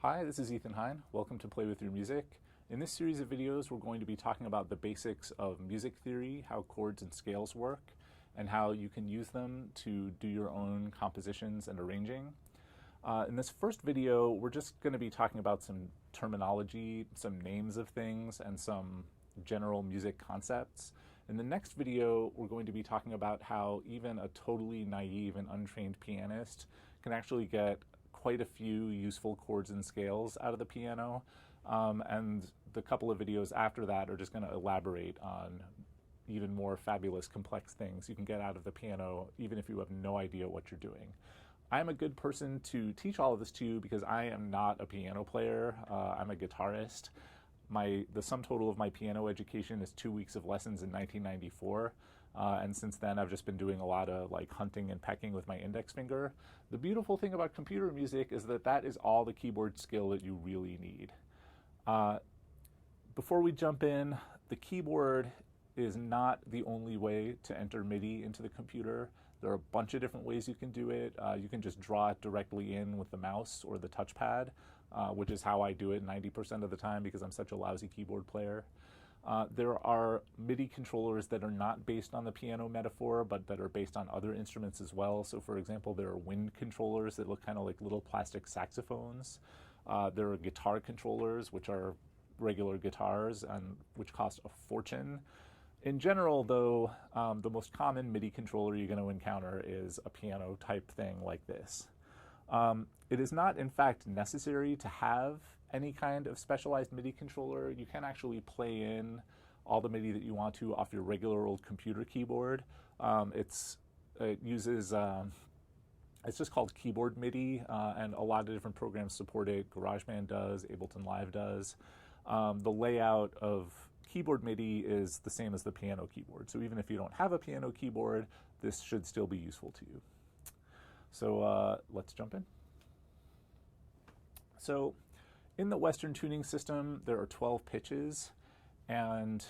Hi, this is Ethan Hein. Welcome to Play With Your Music. In this series of videos, we're going to be talking about the basics of music theory, how chords and scales work, and how you can use them to do your own compositions and arranging. In this first video, we're just going to be talking about some terminology, some names of things, and some general music concepts. In the next video, we're going to be talking about how even a totally naive and untrained pianist can actually get quite a few useful chords and scales out of the piano, and the couple of videos after that are just going to elaborate on even more fabulous, complex things you can get out of the piano, even if you have no idea what you're doing. I'm a good person to teach all of this to you because I am not a piano player. I'm a guitarist. The sum total of my piano education is 2 weeks of lessons in 1994. And since then, I've just been doing a lot of like hunting and pecking with my index finger. The beautiful thing about computer music is that that is all the keyboard skill that you really need. Before we jump in, the keyboard is not the only way to enter MIDI into the computer. There are a bunch of different ways you can do it. You can just draw it directly in with the mouse or the touchpad, which is how I do it 90% of the time because I'm such a lousy keyboard player. There are MIDI controllers that are not based on the piano metaphor, but that are based on other instruments as well. So for example, there are wind controllers that look kind of like little plastic saxophones. There are guitar controllers, which are regular guitars and which cost a fortune. In general, though, the most common MIDI controller you're going to encounter is a piano type thing like this. It is not, in fact, necessary to have any kind of specialized MIDI controller. You can actually play in all the MIDI that you want to off your regular old computer keyboard. It uses, it's just called keyboard MIDI, and a lot of different programs support it. GarageBand does, Ableton Live does. The layout of keyboard MIDI is the same as the piano keyboard. So even if you don't have a piano keyboard, this should still be useful to you. So let's jump in. So in the Western tuning system, there are 12 pitches, and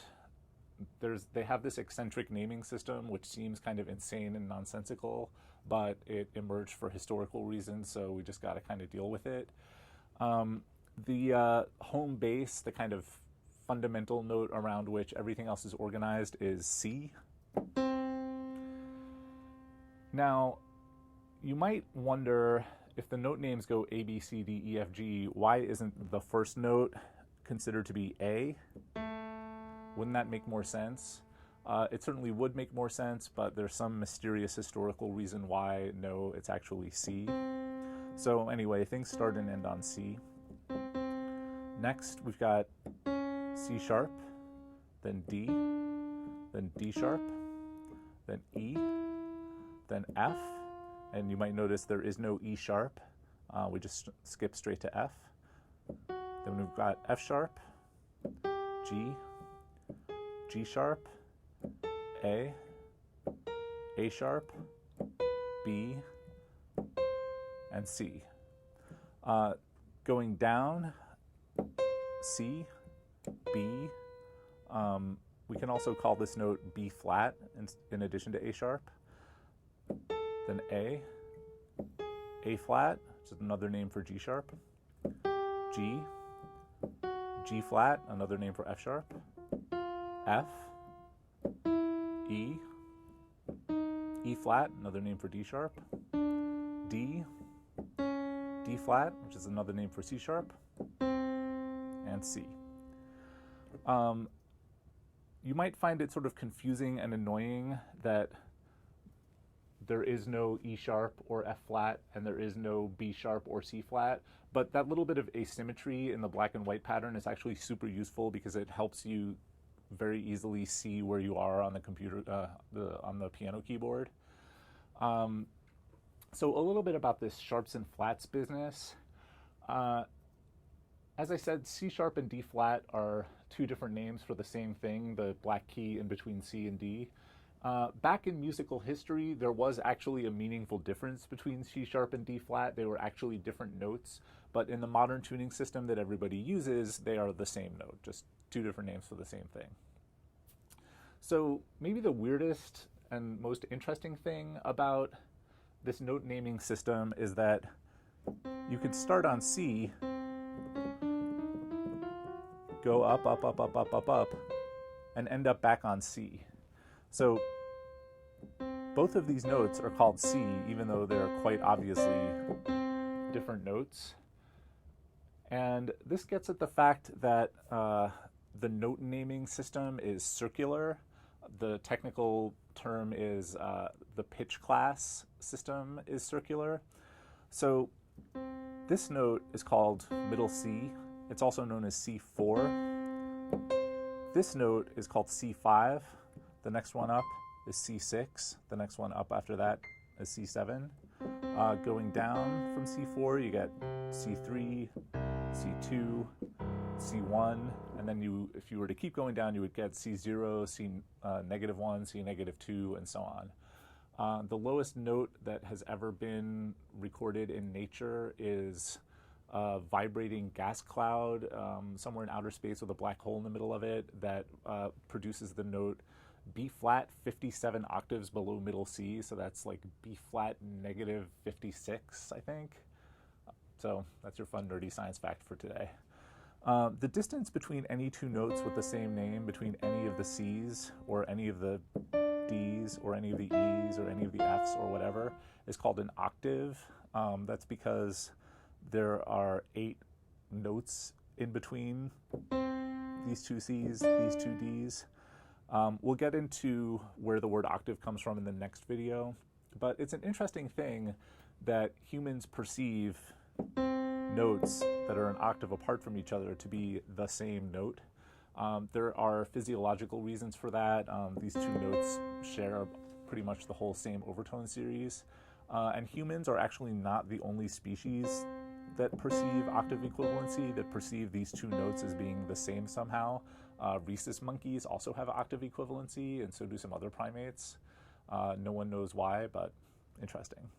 they have this eccentric naming system, which seems kind of insane and nonsensical, but it emerged for historical reasons, so we just got to kind of deal with it. The home base, the kind of fundamental note around which everything else is organized, is C. Now, you might wonder, if the note names go A, B, C, D, E, F, G, why isn't the first note considered to be A? Wouldn't that make more sense? It certainly would make more sense, but there's some mysterious historical reason why, no, it's actually C. So anyway, things start and end on C. Next, we've got C sharp, then D sharp, then E, then F, and you might notice there is no E sharp. We just skip straight to F. Then we've got F sharp, G, G sharp, A sharp, B, and C. Going down, C, B. We can also call this note B flat in addition to A sharp. Then A flat, which is another name for G sharp. G, G flat, another name for F sharp. F, E, E flat, another name for D sharp. D, D flat, which is another name for C sharp. And C. You might find it sort of confusing and annoying that there is no E sharp or F flat and there is no B sharp or C flat, but that little bit of asymmetry in the black and white pattern is actually super useful because it helps you very easily see where you are on the computer, on the piano keyboard. So a little bit about this sharps and flats business. As I said, C sharp and D flat are two different names for the same thing, the black key in between C and D. Back in musical history, there was actually a meaningful difference between C sharp and D flat. They were actually different notes, but in the modern tuning system that everybody uses, they are the same note, just two different names for the same thing. So maybe the weirdest and most interesting thing about this note naming system is that you could start on C go up, up, up, up, up, up, up, and end up back on C. So both of these notes are called C, even though they're quite obviously different notes. And this gets at the fact that the note naming system is circular. The technical term is the pitch class system is circular. So this note is called middle C. It's also known as C4. This note is called C5. The next one up is C6. The next one up after that is C7. Going down from C4, you get C3, C2, C1, and then if you were to keep going down, you would get C0, C -1, C -2, and so on. The lowest note that has ever been recorded in nature is a vibrating gas cloud somewhere in outer space with a black hole in the middle of it that produces the note B flat 57 octaves below middle C, so that's like B flat -56, I think. So that's your fun nerdy science fact for today. The distance between any two notes with the same name, between any of the C's or any of the D's or any of the E's or any of the F's or whatever, is called an octave. That's because there are 8 notes in between these two C's, these two D's. We'll get into where the word octave comes from in the next video, but it's an interesting thing that humans perceive notes that are an octave apart from each other to be the same note. There are physiological reasons for that. These two notes share pretty much the whole same overtone series, and humans are actually not the only species that perceive octave equivalency, that perceive these two notes as being the same somehow. Rhesus monkeys also have octave equivalency, and so do some other primates. No one knows why, but interesting.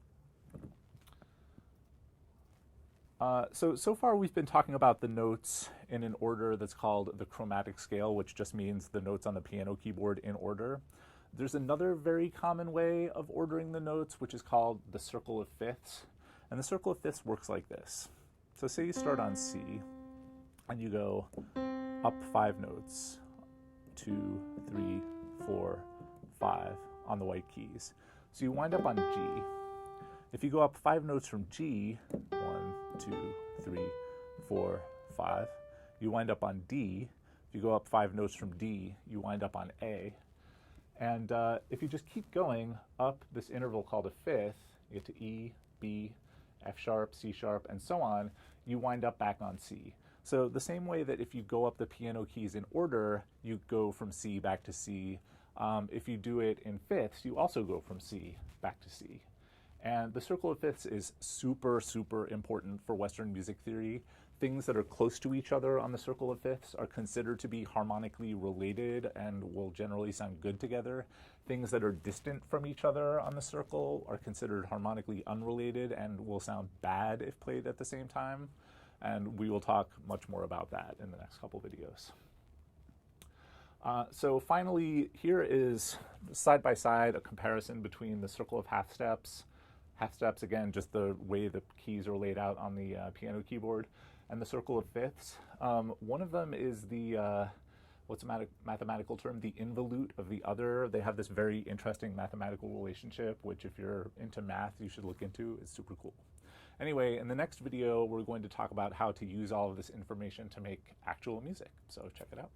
So far we've been talking about the notes in an order that's called the chromatic scale, which just means the notes on the piano keyboard in order. There's another very common way of ordering the notes, which is called the circle of fifths. And the circle of fifths works like this. So say you start on C, and you go up 5 notes, 2, 3, 4, 5 on the white keys. So you wind up on G. If you go up 5 notes from G, 1, 2, 3, 4, 5, you wind up on D. If you go up 5 notes from D, you wind up on A. And if you just keep going up this interval called a fifth, you get to E, B, F sharp, C sharp, and so on, you wind up back on C. So the same way that if you go up the piano keys in order, you go from C back to C. If you do it in fifths, you also go from C back to C. And the circle of fifths is super, super important for Western music theory. Things that are close to each other on the circle of fifths are considered to be harmonically related and will generally sound good together. Things that are distant from each other on the circle are considered harmonically unrelated and will sound bad if played at the same time. And we will talk much more about that in the next couple videos. So finally, here is side by side a comparison between the circle of half steps. Half steps, again, just the way the keys are laid out on the piano keyboard, and the circle of fifths. One of them is the, what's a mathematical term? The involute of the other. They have this very interesting mathematical relationship, which if you're into math, you should look into. It's super cool. Anyway, in the next video, we're going to talk about how to use all of this information to make actual music. So check it out.